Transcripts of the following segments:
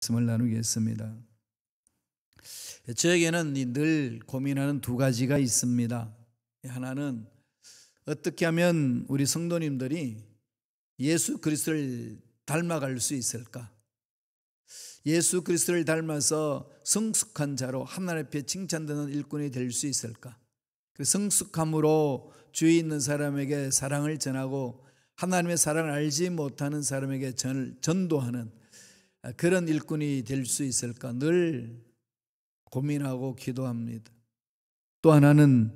말씀을 나누겠습니다. 저에게는 늘 고민하는 두 가지가 있습니다. 하나는 어떻게 하면 우리 성도님들이 예수 그리스도를 닮아갈 수 있을까? 예수 그리스도를 닮아서 성숙한 자로 하나님 앞에 칭찬되는 일꾼이 될 수 있을까? 그 성숙함으로 주위에 있는 사람에게 사랑을 전하고 하나님의 사랑을 알지 못하는 사람에게 전도하는 그런 일꾼이 될 수 있을까? 늘 고민하고 기도합니다. 또 하나는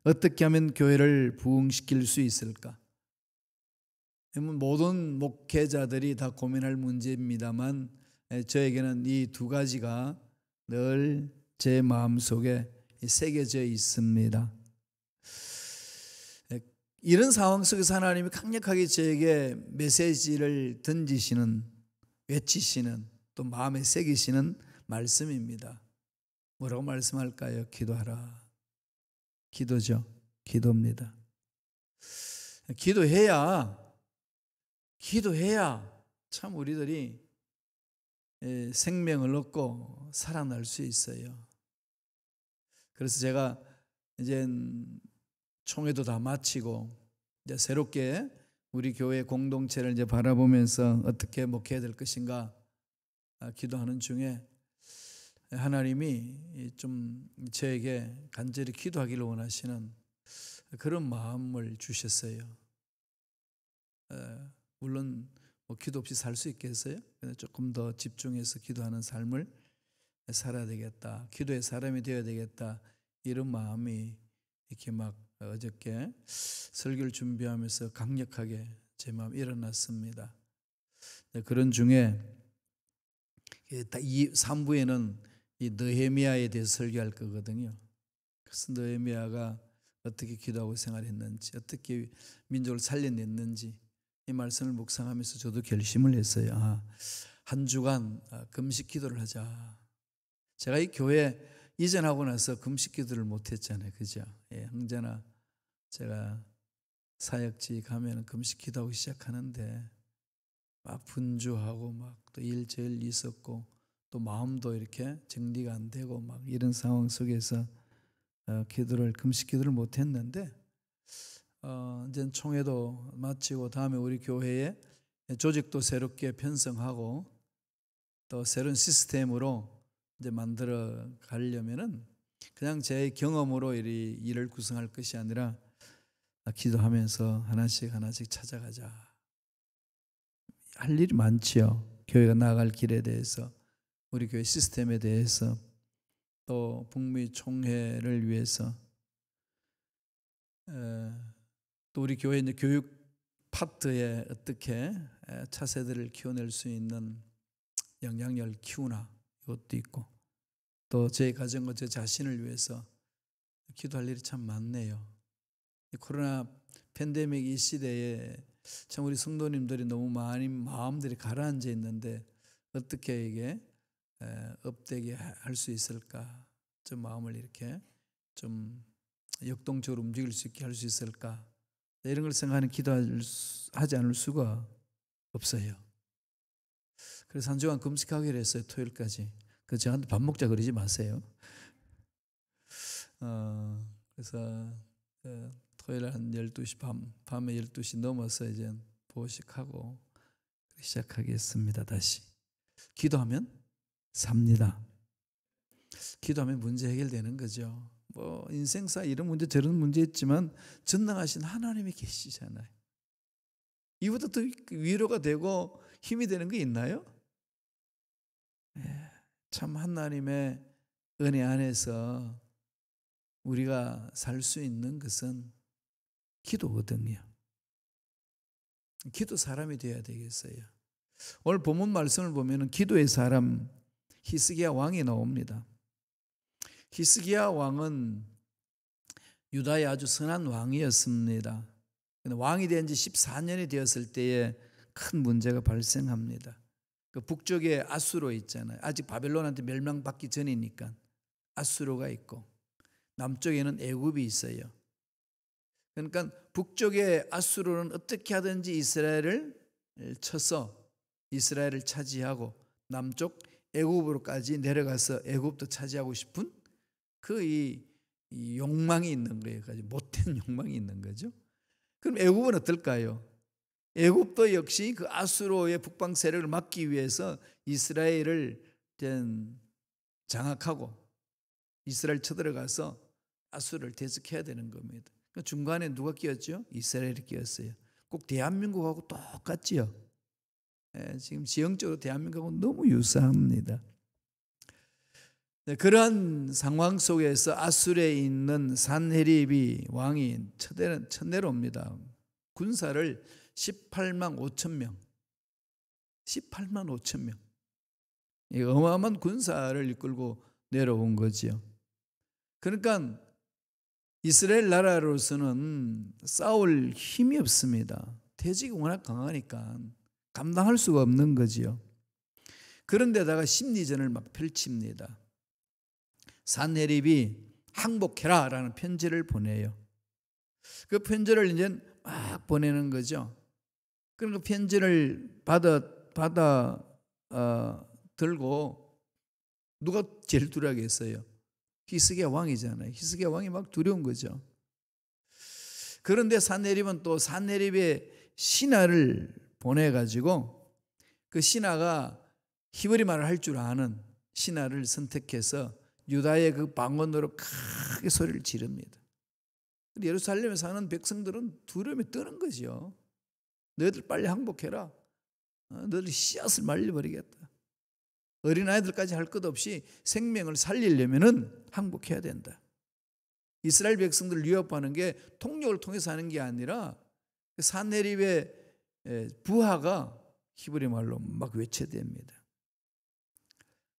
어떻게 하면 교회를 부흥시킬 수 있을까? 모든 목회자들이 다 고민할 문제입니다만 저에게는 이 두 가지가 늘 제 마음속에 새겨져 있습니다. 이런 상황 속에서 하나님이 강력하게 저에게 메시지를 던지시는, 외치시는, 또 마음에 새기시는 말씀입니다. 뭐라고 말씀할까요? 기도하라. 기도죠. 기도입니다. 기도해야 참 우리들이 생명을 얻고 살아날 수 있어요. 그래서 제가 이제 총회도 다 마치고 이제 새롭게 우리 교회 공동체를 이제 바라보면서 어떻게 목회해야 될 것인가 기도하는 중에 하나님이 좀 저에게 간절히 기도하기를 원하시는 그런 마음을 주셨어요. 물론 뭐 기도 없이 살 수 있겠어요? 조금 더 집중해서 기도하는 삶을 살아야 되겠다. 기도의 사람이 되어야 되겠다. 이런 마음이 이렇게 막 어저께 설교를 준비하면서 강력하게 제 마음에 일어났습니다. 그런 중에 3부에는 이 느헤미야에 대해서 설교할 거거든요. 그래서 느헤미야가 어떻게 기도하고 생활했는지, 어떻게 민족을 살려냈는지 이 말씀을 묵상하면서 저도 결심을 했어요. 한 주간 금식 기도를 하자. 제가 이 교회 이전하고 나서 금식 기도를 못했잖아요. 그죠? 형제나 제가 사역지 가면 금식 기도하고 시작하는데 막 분주하고 막 또 일제일 있었고 또 마음도 이렇게 정리가 안 되고 막 이런 상황 속에서 금식 기도를 못했는데 이제 총회도 마치고 다음에 우리 교회에 조직도 새롭게 편성하고 또 새로운 시스템으로 이제 만들어 가려면은 그냥 제 경험으로 일을 구성할 것이 아니라 기도하면서 하나씩 찾아가자. 할 일이 많지요. 교회가 나아갈 길에 대해서, 우리 교회 시스템에 대해서, 또 북미 총회를 위해서, 또 우리 교회 이제 교육 파트에 어떻게 차세대를 키워낼 수 있는 영향력을 키우나 이것도 있고, 또 제 가정과 제 자신을 위해서 기도할 일이 참 많네요. 코로나 팬데믹 이 시대에 참 우리 성도님들이 너무 많이 마음들이 가라앉아 있는데 어떻게 이게 업되게 할 수 있을까? 좀 마음을 이렇게 좀 역동적으로 움직일 수 있게 할 수 있을까? 이런 걸 생각하는 기도하지 않을 수가 없어요. 그래서 한 주간 금식하기로 했어요. 토요일까지. 그래서 저한테 밥 먹자 그러지 마세요. 그래서 토요일 한 12시 밤에 12시 넘어서 이제 보식하고 시작하겠습니다. 다시 기도하면 삽니다. 기도하면 문제 해결되는 거죠. 뭐 인생사 이런 문제 저런 문제 있지만 전능하신 하나님이 계시잖아요. 이보다 더 위로가 되고 힘이 되는 게 있나요? 참 하나님의 은혜 안에서 우리가 살 수 있는 것은 기도거든요. 기도 사람이 되어야 되겠어요. 오늘 본문 말씀을 보면 기도의 사람 히스기야 왕이 나옵니다. 히스기야 왕은 유다의 아주 선한 왕이었습니다. 왕이 된 지 14년이 되었을 때에 큰 문제가 발생합니다. 그 북쪽에 아수로 있잖아요. 아직 바벨론한테 멸망받기 전이니까 아수로가 있고 남쪽에는 애굽이 있어요. 그러니까 북쪽의 아수르는 어떻게 하든지 이스라엘을 쳐서 이스라엘을 차지하고 남쪽 애굽으로까지 내려가서 애굽도 차지하고 싶은 그 이 욕망이 있는 거예요. 못된 욕망이 있는 거죠. 그럼 애굽은 어떨까요? 애굽도 역시 그 아수르의 북방 세력을 막기 위해서 이스라엘을 장악하고 이스라엘 쳐들어가서 아수르를 대적해야 되는 겁니다. 중간에 누가 끼었죠? 이스라엘이 끼었어요. 꼭 대한민국하고 똑같지요. 지금 지형적으로 대한민국하고 너무 유사합니다. 그러한 상황 속에서 아수르에 있는 산헤립이 왕이 쳐내려옵니다. 군사를 18만 5천 명, 18만 5천 명, 어마어마한 군사를 이끌고 내려온 거지요. 그러니까 이스라엘 나라로서는 싸울 힘이 없습니다. 대적이 워낙 강하니까 감당할 수가 없는 거지요. 그런데다가 심리전을 막 펼칩니다. 산헤립이 항복해라 라는 편지를 보내요. 그 편지를 이제 막 보내는 거죠. 그러니까 편지를 받아 들고 누가 제일 두려워하겠어요? 히스기야 왕이잖아요. 히스기야 왕이 막 두려운 거죠. 그런데 산헤립은 또 산헤립의 신하를 보내가지고 그 신하가 히브리 말을 할 줄 아는 신하를 선택해서 유다의 그 방언으로 크게 소리를 지릅니다. 예루살렘에 사는 백성들은 두려움에 떠는 거죠. 너희들 빨리 항복해라. 너희들 씨앗을 말려버리겠다. 어린아이들까지 할 것 없이 생명을 살리려면 항복해야 된다. 이스라엘 백성들을 위협하는 게 통역을 통해서 하는 게 아니라 산헤립의 부하가 히브리 말로 막 외쳐댑니다.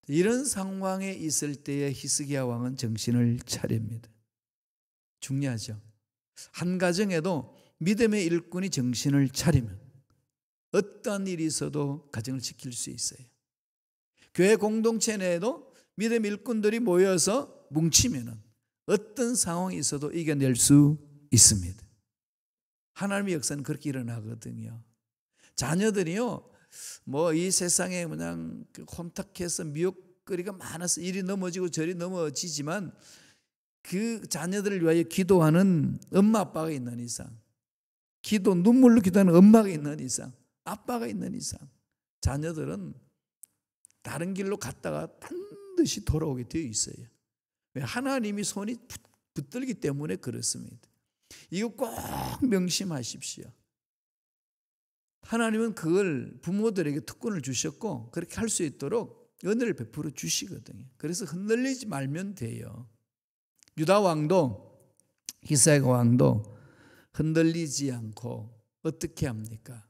이런 상황에 있을 때에 히스기야 왕은 정신을 차립니다. 중요하죠. 한 가정에도 믿음의 일꾼이 정신을 차리면 어떠한 일이 있어도 가정을 지킬 수 있어요. 교회 공동체 내에도 믿음의 일꾼들이 모여서 뭉치면 어떤 상황이 있어도 이겨낼 수 있습니다. 하나님의 역사는 그렇게 일어나거든요. 자녀들이요, 뭐 이 세상에 그냥 혼탁해서 미혹거리가 많아서 이리 넘어지고 저리 넘어지지만 그 자녀들을 위하여 기도하는 엄마 아빠가 있는 이상, 눈물로 기도하는 엄마가 있는 이상, 아빠가 있는 이상 자녀들은 다른 길로 갔다가 반드시 돌아오게 되어 있어요. 왜? 하나님이 손이 붙들기 때문에 그렇습니다. 이거 꼭 명심하십시오. 하나님은 그걸 부모들에게 특권을 주셨고 그렇게 할 수 있도록 은혜를 베풀어 주시거든요. 그래서 흔들리지 말면 돼요. 유다 왕도 히스기야 왕도 흔들리지 않고 어떻게 합니까?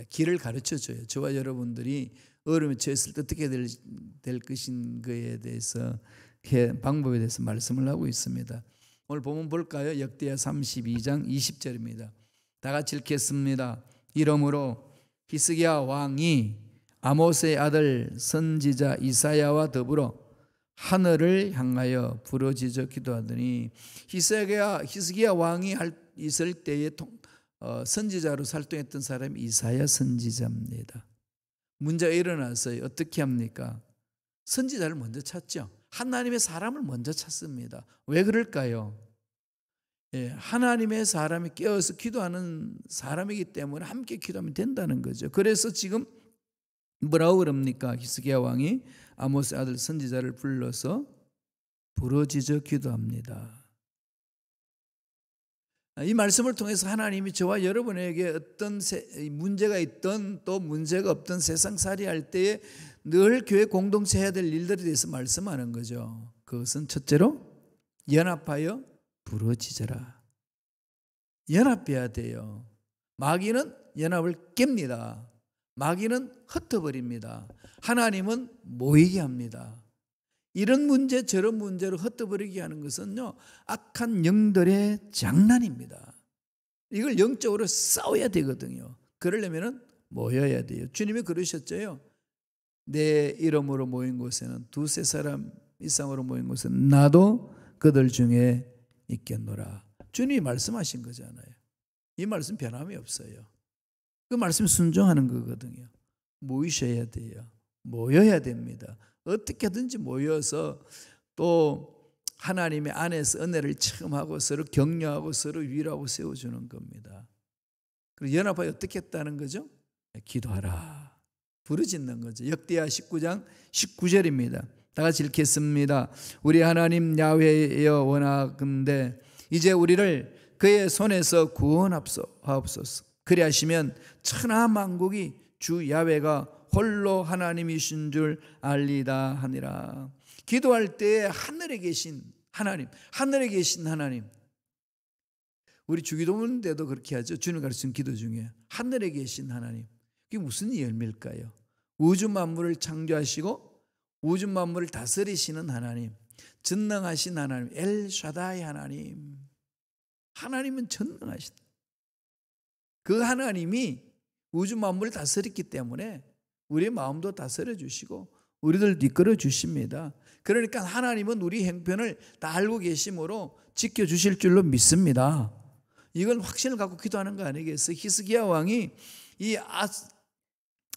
길을 가르쳐줘요. 저와 여러분들이 어려움에 처했을 때 어떻게 될 것인 거에 대해서 방법에 대해서 말씀을 하고 있습니다. 오늘 본문 볼까요? 역대하 32장 20절입니다. 다 같이 읽겠습니다. 이러므로 히스기야 왕이 아모스의 아들 선지자 이사야와 더불어 하늘을 향하여 부르짖어 기도하더니 히스기야 왕이 있을 때에 선지자로 활동했던 사람이 이사야 선지자입니다. 문제가 일어났어요. 어떻게 합니까? 선지자를 먼저 찾죠. 하나님의 사람을 먼저 찾습니다. 왜 그럴까요? 하나님의 사람이 깨어서 기도하는 사람이기 때문에 함께 기도하면 된다는 거죠. 그래서 지금 뭐라고 그럽니까? 히스기야 왕이 아모스 아들 선지자를 불러서 부르짖어 기도합니다. 이 말씀을 통해서 하나님이 저와 여러분에게 어떤 문제가 있던 또 문제가 없던 세상살이 할 때에 늘 교회 공동체 해야 될 일들에 대해서 말씀하는 거죠. 그것은 첫째로 연합하여 부르짖어라. 연합해야 돼요. 마귀는 연합을 깹니다. 마귀는 흩어버립니다. 하나님은 모이게 합니다. 이런 문제 저런 문제로 흩어버리게 하는 것은요, 악한 영들의 장난입니다. 이걸 영적으로 싸워야 되거든요. 그러려면 모여야 돼요. 주님이 그러셨죠. 내 이름으로 모인 곳에는 두세 사람 이상으로 모인 곳은 나도 그들 중에 있겠노라. 주님이 말씀하신 거잖아요. 이 말씀 변함이 없어요. 그 말씀 순종하는 거거든요. 모이셔야 돼요. 모여야 됩니다. 어떻게든지 모여서 또 하나님의 안에서 은혜를 체험하고 서로 격려하고 서로 위로하고 세워주는 겁니다. 그리고 연합하여 어떻게 했다는 거죠? 기도하라. 부르짖는 거죠. 역대하 19장 19절입니다. 다 같이 읽겠습니다. 우리 하나님 야훼여 원하건대 이제 우리를 그의 손에서 구원하옵소서. 그리하시면 천하 만국이 주 야훼가 홀로 하나님이신 줄 알리다 하니라. 기도할 때에 하늘에 계신 하나님, 하늘에 계신 하나님. 우리 주기도문 때도 그렇게 하죠. 주님 가르치는 기도 중에 하늘에 계신 하나님. 그게 무슨 열매일까요? 우주 만물을 창조하시고 우주 만물을 다스리시는 하나님, 전능하신 하나님, 엘샤다이 하나님. 하나님은 전능하신 그 하나님이 우주 만물을 다스렸기 때문에 우리의 마음도 다스려 주시고 우리들 이끌어 주십니다. 그러니까 하나님은 우리 형편을 다 알고 계심으로 지켜주실 줄로 믿습니다. 이걸 확신을 갖고 기도하는 거 아니겠어요? 히스기야 왕이 이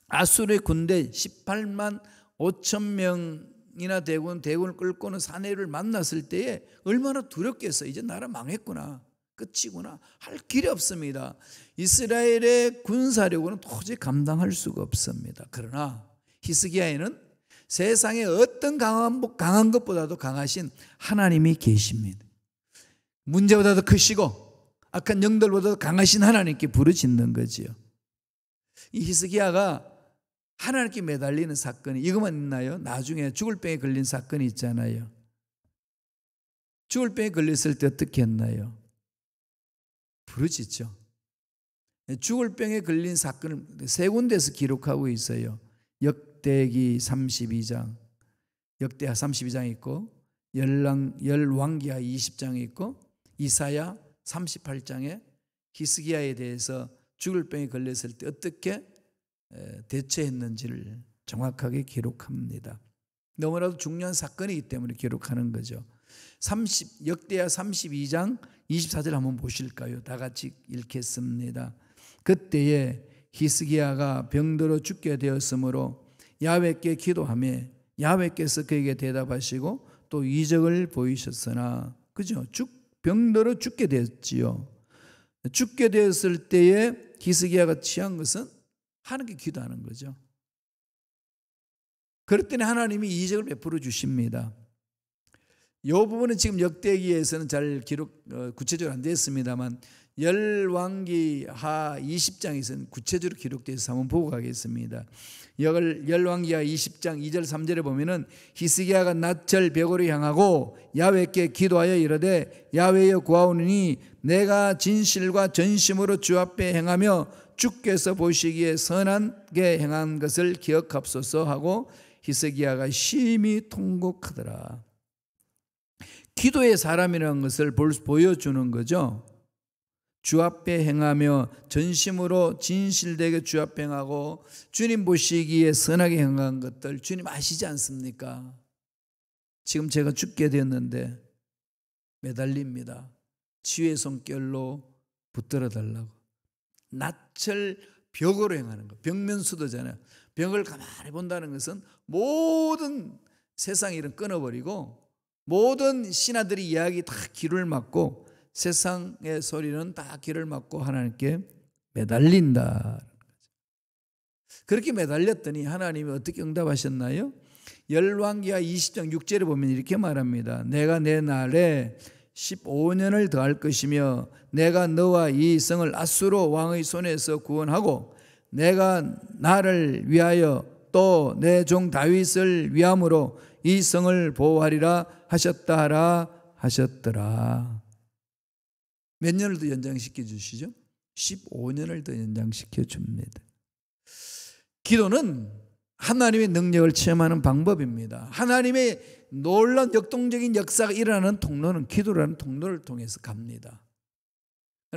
아수르의 군대 18만 5천 명이나 대군을 끌고는 사내를 만났을 때에 얼마나 두렵겠어요. 이제 나라 망했구나, 끝이구나, 할 길이 없습니다. 이스라엘의 군사력으로는 도저히 감당할 수가 없습니다. 그러나 히스기야에는 세상에 어떤 강한 것보다도 강하신 하나님이 계십니다. 문제보다도 크시고 악한 영들보다도 강하신 하나님께 부르짖는 거지요. 이 히스기야가 하나님께 매달리는 사건이 이것만 있나요? 나중에 죽을 병에 걸린 사건이 있잖아요. 죽을 병에 걸렸을 때 어떻게 했나요? 부르짖죠. 죽을 병에 걸린 사건을 세 군데에서 기록하고 있어요. 역대기 32장, 역대하 32장이 있고 열왕기하 20장이 있고 이사야 38장에 히스기야에 대해서 죽을 병에 걸렸을 때 어떻게 대처했는지를 정확하게 기록합니다. 너무나도 중요한 사건이기 때문에 기록하는 거죠. 역대하 32장 24절 한번 보실까요? 다 같이 읽겠습니다. 그때에 히스기야가 병들어 죽게 되었으므로 야훼께 기도하며 야훼께서 그에게 대답하시고 또 이적을 보이셨으나, 그죠? 병들어 죽게 되었지요. 죽게 되었을 때에 히스기야가 취한 것은 하나님께 기도하는 거죠. 그랬더니 하나님이 이적을 베풀어 주십니다. 이 부분은 지금 역대기에서는 잘 구체적으로 안 됐습니다만 열왕기하 20장에서는 구체적으로 기록되어 있어서 한번 보고 가겠습니다. 열왕기하 20장 2절 3절에 보면은 히스기야가 낮절 벽으로 향하고 야훼께 기도하여 이르되 야훼여 구하오니 내가 진실과 전심으로 주 앞에 행하며 주께서 보시기에 선하게 행한 것을 기억합소서 하고 히스기야가 심히 통곡하더라. 기도의 사람이라는 것을 보여주는 거죠. 주 앞에 행하며 전심으로 진실되게 주 앞에 행하고 주님 보시기에 선하게 행한 것들 주님 아시지 않습니까? 지금 제가 죽게 되었는데 매달립니다. 치유의 손결로 붙들어 달라고. 낮철 벽으로 행하는 거. 벽면수도잖아요. 벽을 가만히 본다는 것은 모든 세상 일은 끊어버리고 모든 신하들의 이야기 다 귀를 막고 세상의 소리는 다 귀를 막고 하나님께 매달린다. 그렇게 매달렸더니 하나님이 어떻게 응답하셨나요? 열왕기하 20장 6절에 보면 이렇게 말합니다. 내가 내 날에 15년을 더할 것이며 내가 너와 이 성을 아수르 왕의 손에서 구원하고 내가 나를 위하여 또 내 종 다윗을 위함으로 이 성을 보호하리라 하셨다라 하셨더라. 몇 년을 더 연장시켜 주시죠? 15년을 더 연장시켜 줍니다. 기도는 하나님의 능력을 체험하는 방법입니다. 하나님의 놀라운 역동적인 역사가 일어나는 통로는 기도라는 통로를 통해서 갑니다.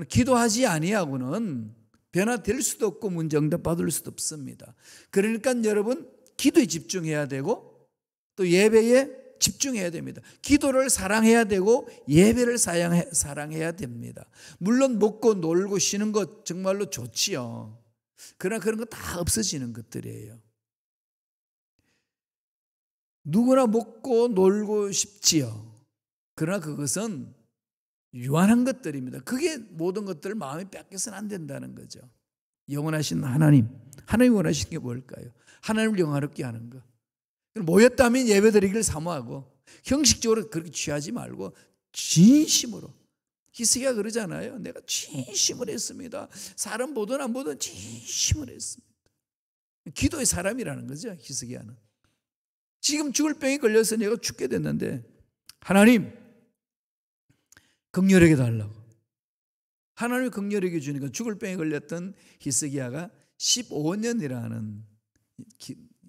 기도하지 아니하고는 변화될 수도 없고 문제 응답 받을 수도 없습니다. 그러니까 여러분 기도에 집중해야 되고 또 예배에 집중해야 됩니다. 기도를 사랑해야 되고 예배를 사랑해야 됩니다. 물론 먹고 놀고 쉬는 것 정말로 좋지요. 그러나 그런 거 다 없어지는 것들이에요. 누구나 먹고 놀고 싶지요. 그러나 그것은 유한한 것들입니다. 그게 모든 것들을 마음에 뺏겨서는 안 된다는 거죠. 영원하신 하나님이 원하시는 게 뭘까요? 하나님을 영화롭게 하는 것. 모였다면 예배드리기를 사모하고 형식적으로 그렇게 취하지 말고 진심으로. 히스기야가 그러잖아요. 내가 진심을 했습니다. 사람 보든 안 보든 진심을 했습니다. 기도의 사람이라는 거죠. 히스기야는. 지금 죽을 병에 걸려서 내가 죽게 됐는데 하나님 긍휼하게 달라고. 하나님이 긍휼하게 주니까 죽을 병에 걸렸던 히스기야가 15년이라는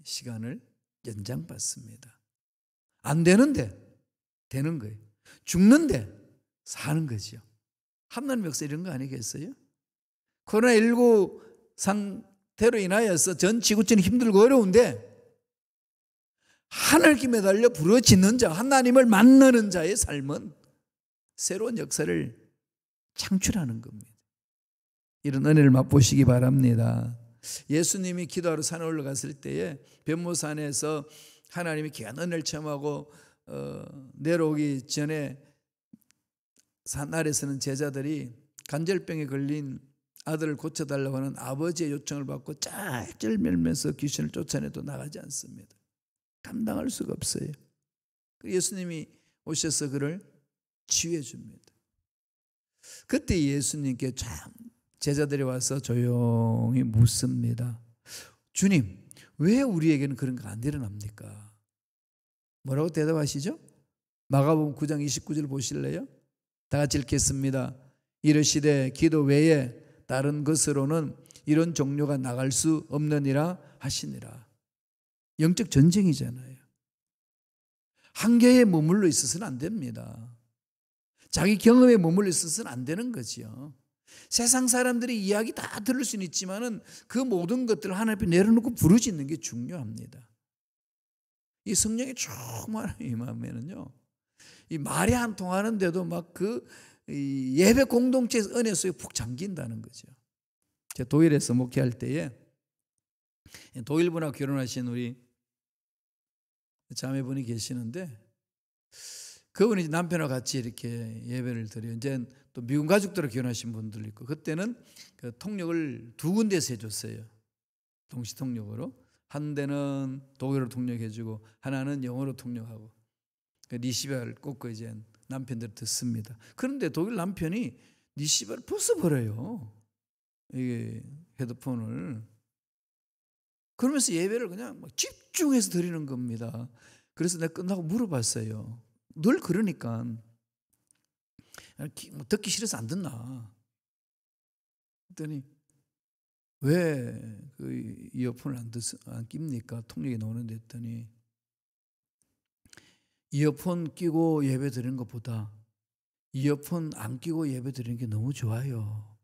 시간을 연장받습니다. 안 되는데 되는 거예요. 죽는데 사는 거죠. 하나님 역사 이런 거 아니겠어요? 코로나19 상태로 인하여서 전 지구촌이 힘들고 어려운데 하늘께 매달려 부르짖는 자, 하나님을 만나는 자의 삶은 새로운 역사를 창출하는 겁니다. 이런 은혜를 맛보시기 바랍니다. 예수님이 기도하러 산에 올라갔을 때에 변모산에서 하나님이 귀한 은혜를 체험하고 내려오기 전에 산 아래서는 제자들이 관절병에 걸린 아들을 고쳐달라고 하는 아버지의 요청을 받고 짤짤 mel면서 귀신을 쫓아내도 나가지 않습니다. 감당할 수가 없어요. 예수님이 오셔서 그를 치유해 줍니다. 그때 예수님께 참 제자들이 와서 조용히 묻습니다. 주님, 왜 우리에게는 그런 거 안 일어납니까? 뭐라고 대답하시죠? 마가복음 9장 29절 보실래요? 다 같이 읽겠습니다. 이르시되 기도 외에 다른 것으로는 이런 종료가 나갈 수 없느니라 하시니라. 영적 전쟁이잖아요. 한계에 머물러 있어서는 안 됩니다. 자기 경험에 머물러 있어서는 안 되는 거지요. 세상 사람들이 이야기 다 들을 수는 있지만은 그 모든 것들을 하나님 앞에 내려놓고 부르짖는 게 중요합니다. 이 성령이 충만하게 임하면은요, 이 말이 안 통하는데도 막 그 예배 공동체 은혜 속에 푹 잠긴다는 거죠. 제가 도일에서 목회할 때에 도일분하고 결혼하신 우리 자매분이 계시는데 그분이 남편과 같이 이렇게 예배를 드려요. 이제 또 미국 가족들과 결혼하신 분들 있고 그때는 그 통역을 두 군데서 해줬어요. 동시 통역으로. 한 대는 독일어로 통역해주고 하나는 영어로 통역하고 니시바를 꽂고 이제 남편들 듣습니다. 그런데 독일 남편이 니시바를 벗어버려요. 이게 헤드폰을. 그러면서 예배를 그냥 막 집중해서 드리는 겁니다. 그래서 내가 끝나고 물어봤어요. 늘 그러니까 듣기 싫어서 안 듣나? 그랬더니 왜 그 이어폰을 안 낍니까? 통역이 나오는데 했더니 이어폰 끼고 예배 드리는 것보다 이어폰 안 끼고 예배 드리는 게 너무 좋아요.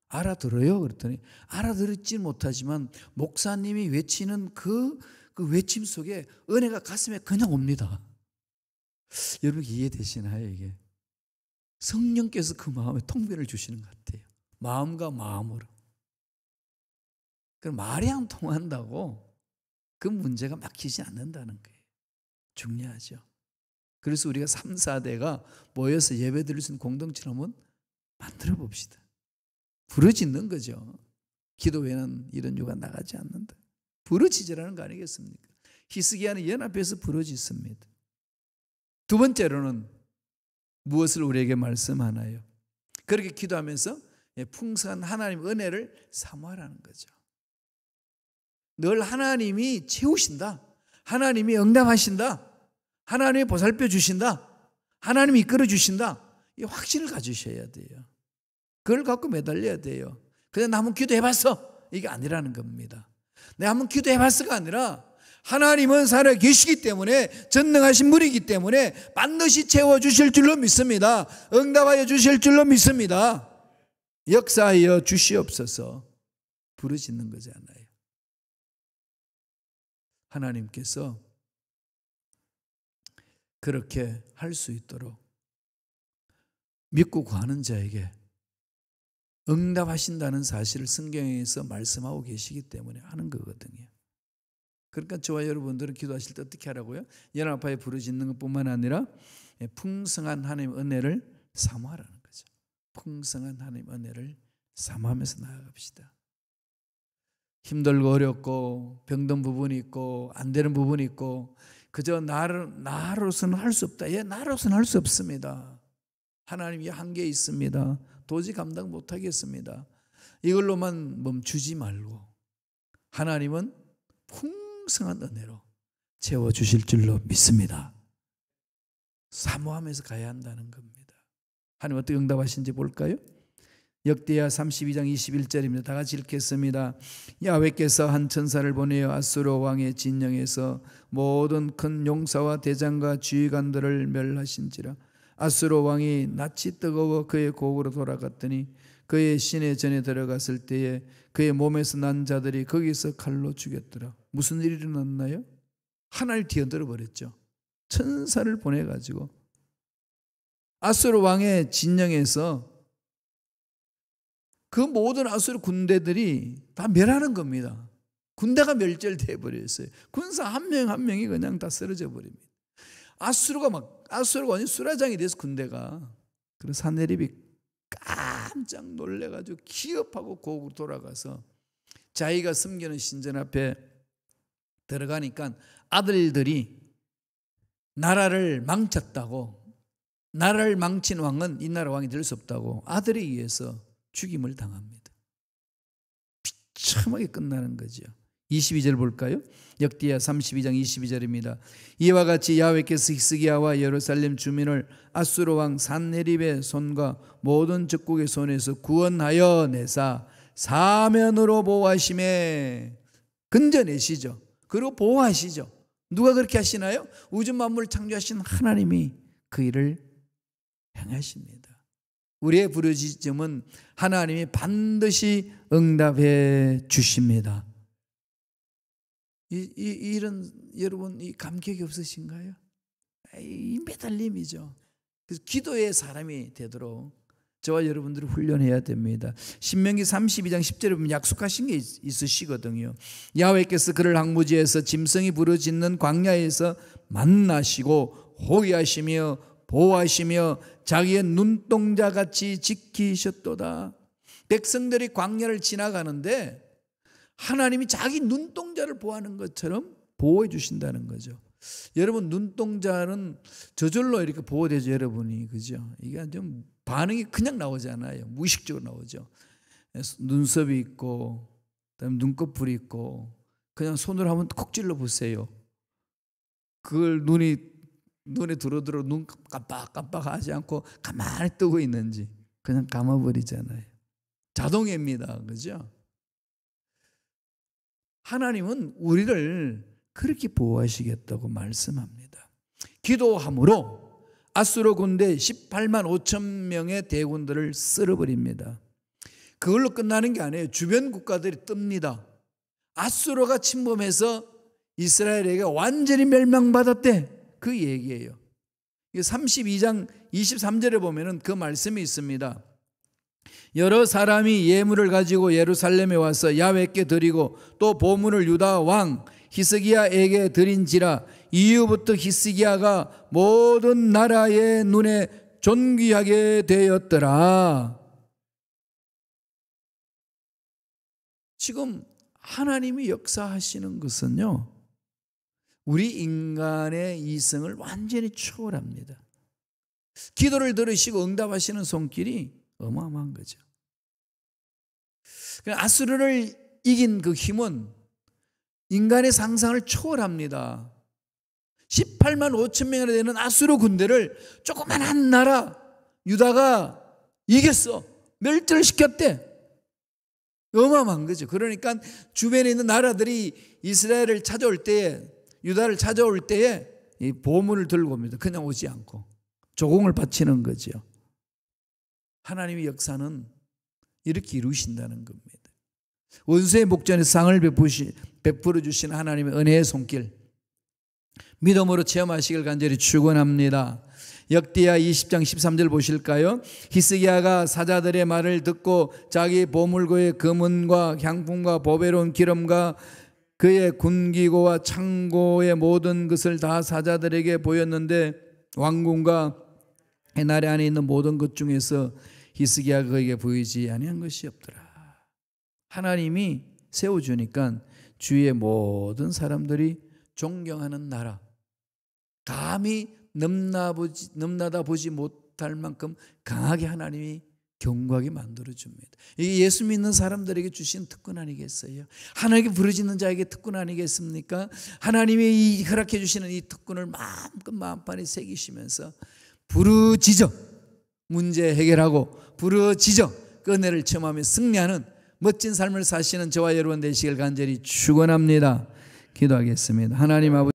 알아들어요? 그랬더니 알아듣지 못하지만 목사님이 외치는 그 외침 속에 은혜가 가슴에 그냥 옵니다. 여러분 이해되시나요? 이게 성령께서 그 마음에 통변을 주시는 것 같아요. 마음과 마음으로. 그럼 말이 안 통한다고 그 문제가 막히지 않는다는 거예요. 중요하죠. 그래서 우리가 3, 4대가 모여서 예배 드릴 수 있는 공동체를 한번 만들어 봅시다. 부르짖는 거죠. 기도 외에는 이런 유가 나가지 않는다. 부르짖으라는 거 아니겠습니까? 히스기야는 연합해서 부르짖습니다. 두 번째로는 무엇을 우리에게 말씀하나요? 그렇게 기도하면서 풍성한 하나님 은혜를 사모하라는 거죠. 늘 하나님이 채우신다. 하나님이 응답하신다. 하나님이 보살펴 주신다. 하나님이 이끌어 주신다. 이 확신을 가지셔야 돼요. 그걸 갖고 매달려야 돼요. 그냥 나 한번 기도해봤어. 이게 아니라는 겁니다. 내가 한번 기도해봤어가 아니라 하나님은 살아 계시기 때문에 전능하신 분이기 때문에 반드시 채워주실 줄로 믿습니다. 응답하여 주실 줄로 믿습니다. 역사하여 주시옵소서 부르짖는 거잖아요. 하나님께서 그렇게 할 수 있도록 믿고 구하는 자에게 응답하신다는 사실을 성경에서 말씀하고 계시기 때문에 하는 거거든요. 그러니까 저와 여러분들은 기도하실 때 어떻게 하라고요? 연합하여 부르짖는 것뿐만 아니라 풍성한 하나님의 은혜를 사모하라는 거죠. 풍성한 하나님의 은혜를 사모하면서 나아갑시다. 힘들고 어렵고 병든 부분이 있고 안 되는 부분이 있고 그저 나로서는 할 수 없다. 나로서는 할 수 없습니다. 하나님이 한계에 있습니다. 도저히 감당 못하겠습니다. 이걸로만 멈추지 말고 하나님은 풍성한 은혜로 채워주실 줄로 믿습니다. 사모하면서 가야 한다는 겁니다. 하나님 어떻게 응답하신지 볼까요? 역대하 32장 21절입니다. 다 같이 읽겠습니다. 야훼께서 한 천사를 보내어 아수르 왕의 진영에서 모든 큰 용사와 대장과 지휘관들을 멸하신지라. 아수르 왕이 낯이 뜨거워 그의 고국으로 돌아갔더니 그의 시내 전에 들어갔을 때에 그의 몸에서 난 자들이 거기서 칼로 죽였더라. 무슨 일이 일어났나요? 하나를 뒤흔들어 버렸죠. 천사를 보내가지고 아수르 왕의 진영에서 그 모든 아수르 군대들이 다 멸하는 겁니다. 군대가 멸절돼 버렸어요. 군사 한 명 한 명이 그냥 다 쓰러져 버립니다. 아수르가 완전 수라장이 돼서 군대가. 그래서 산헤립이 깜짝 놀래가지고 기업하고 고국으로 돌아가서 자기가 섬기는 신전 앞에 들어가니까 아들들이 나라를 망쳤다고, 나라를 망친 왕은 이 나라 왕이 될 수 없다고 아들에 의해서 죽임을 당합니다. 비참하게 끝나는 거죠. 22절 볼까요? 역대하 32장 22절입니다. 이와 같이 야훼께서 히스기야와 예루살렘 주민을 아수르 왕 산헤립의 손과 모든 적국의 손에서 구원하여 내사 사면으로 보호하심에 건져내시죠. 그리고 보호하시죠. 누가 그렇게 하시나요? 우주 만물을 창조하신 하나님이 그 일을 행하십니다. 우리의 부르짖음은 하나님이 반드시 응답해 주십니다. 이런 여러분 이 감격이 없으신가요? 이 매달림이죠. 그래서 기도의 사람이 되도록 저와 여러분들이 훈련해야 됩니다. 신명기 32장 10절에 보면 약속하신 게 있으시거든요. 야훼께서 그를 항무지에서 짐승이 부르짖는 광야에서 만나시고 호위하시며 보호하시며 자기의 눈동자같이 지키셨도다. 백성들이 광야를 지나가는데 하나님이 자기 눈동자를 보호하는 것처럼 보호해 주신다는 거죠. 여러분 눈동자는 저절로 이렇게 보호되죠. 여러분이 그죠? 이게 좀 반응이 그냥 나오잖아요. 무의식적으로 나오죠. 눈썹이 있고 그다음에 눈꺼풀이 있고 그냥 손으로 한번 콕 찔러 보세요. 그걸 눈에 들어 눈 깜빡깜빡하지 않고 가만히 뜨고 있는지 그냥 감아버리잖아요. 자동입니다. 그죠? 하나님은 우리를 그렇게 보호하시겠다고 말씀합니다. 기도함으로 아수르 군대 18만 5천 명의 대군들을 쓸어버립니다. 그걸로 끝나는 게 아니에요. 주변 국가들이 뜹니다. 아수르가 침범해서 이스라엘에게 완전히 멸망받았대. 그 얘기예요. 32장 23절에 보면은 그 말씀이 있습니다. 여러 사람이 예물을 가지고 예루살렘에 와서 야훼께 드리고 또 보물을 유다 왕 히스기야에게 드린지라 이후부터 히스기야가 모든 나라의 눈에 존귀하게 되었더라. 지금 하나님이 역사하시는 것은요, 우리 인간의 이성을 완전히 초월합니다. 기도를 들으시고 응답하시는 손길이 어마어마한 거죠. 아수르를 이긴 그 힘은 인간의 상상을 초월합니다. 18만 5천 명이나 되는 아수르 군대를 조그만한 나라 유다가 이겼어. 멸절시켰대. 어마어마한 거죠. 그러니까 주변에 있는 나라들이 이스라엘을 찾아올 때에, 유다를 찾아올 때에 이 보물을 들고 옵니다. 그냥 오지 않고 조공을 바치는 거죠. 하나님의 역사는 이렇게 이루신다는 겁니다. 원수의 목전에 상을 베풀어 주신 하나님의 은혜의 손길, 믿음으로 체험하시길 간절히 축원합니다. 역대하 20장 13절 보실까요? 히스기야가 사자들의 말을 듣고 자기 보물고의 금은과 향품과 보배로운 기름과 그의 군기고와 창고의 모든 것을 다 사자들에게 보였는데 왕궁과 해나래 안에 있는 모든 것 중에서 히스기야가 그에게 보이지 아니한 것이 없더라. 하나님이 세워주니까 주위의 모든 사람들이 존경하는 나라, 감히 넘나다 보지 못할 만큼 강하게 하나님이 견고하게 만들어줍니다. 이게 예수 믿는 사람들에게 주신 특권 아니겠어요? 하나님께 부르짖는 자에게 특권 아니겠습니까? 하나님이 이 허락해 주시는 이 특권을 마음껏 마음판에 새기시면서 부르짖어 문제 해결하고 부르짖어 그 은혜를 체험하며 승리하는 멋진 삶을 사시는 저와 여러분 되시길 간절히 축원합니다. 기도하겠습니다. 하나님 아버지,